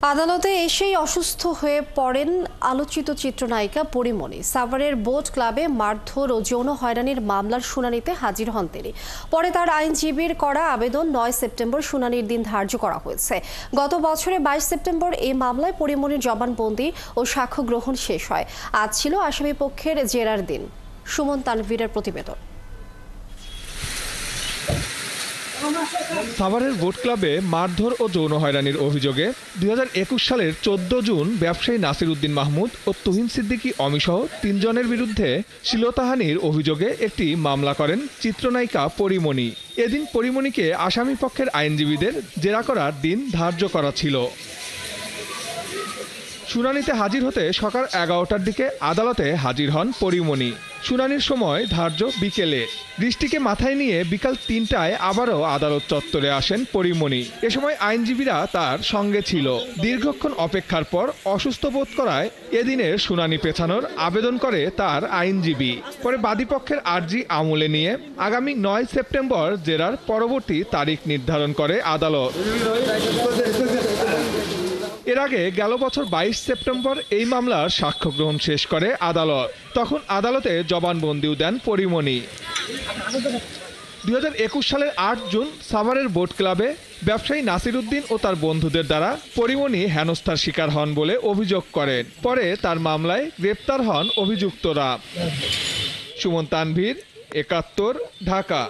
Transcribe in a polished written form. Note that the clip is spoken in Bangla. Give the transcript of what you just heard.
আদালতে এসেই অসুস্থ হয়ে পড়েন আলোচিত চিত্রনায়িকা পরীমনি। সাভারের বোট ক্লাবে মারধর ও যৌন হয়রানির মামলার শুনানিতে হাজির হন তিনি। পরে তার আইনজীবীর করা আবেদন ৯ সেপ্টেম্বর শুনানির দিন ধার্য করা হয়েছে। গত বছরের ২২ সেপ্টেম্বর এই মামলায় পরীমনির জবানবন্দি ও সাক্ষ্য গ্রহণ শেষ হয়। আজ ছিল আসামি পক্ষের জেরার দিন। সুমন তানভীরের প্রতিবেদন। সাভারের বোট ক্লাবে মারধর ও যৌন হয়রানির অভিযোগে ২০২১ সালের ১৪ জুন ব্যবসায়ী নাসির উদ্দিন মাহমুদ ও তুহিন সিদ্দিকী অমিসহ ৩ জনের বিরুদ্ধে শ্লীলতাহানির অভিযোগে একটি মামলা করেন চিত্রনায়িকা পরীমনি। এদিন পরীমনিকে আসামি পক্ষের আইনজীবীদের জেরা করার দিন ধার্য করা ছিল। শুনানিতে হাজির হতে সকাল ১১টার দিকে আদালতে হাজির হন পরীমনি। শুনানির সময় ধার্য বিকেলে। বৃষ্টিকে মাথায় নিয়ে বিকাল ৩টায় আবারও আদালত চত্বরে আসেন পরীমনি। এ সময় আইনজীবীরা তার সঙ্গে ছিল। দীর্ঘক্ষণ অপেক্ষার পর অসুস্থ বোধ করায় এদিনের শুনানি পেছানোর আবেদন করে তার আইনজীবী। পরে বাদীপক্ষের আর্জি আমলে নিয়ে আগামী ৯ সেপ্টেম্বর জেরার পরবর্তী তারিখ নির্ধারণ করে আদালত। এর আগে গেল বছর ২২ সেপ্টেম্বর এই মামলার সাক্ষ্য গ্রহণ শেষ করে আদালত। তখন আদালতে জবানবন্দিও দেন পরীমনি। ২০২১ সালের ৮ জুন সাভারের বোট ক্লাবে ব্যবসায়ী নাসির উদ্দিন ও তার বন্ধুদের দ্বারা পরীমনি হেনস্থার শিকার হন বলে অভিযোগ করেন। পরে তার মামলায় গ্রেপ্তার হন অভিযুক্তরা। সুমন তানভীর, ৭১, ঢাকা।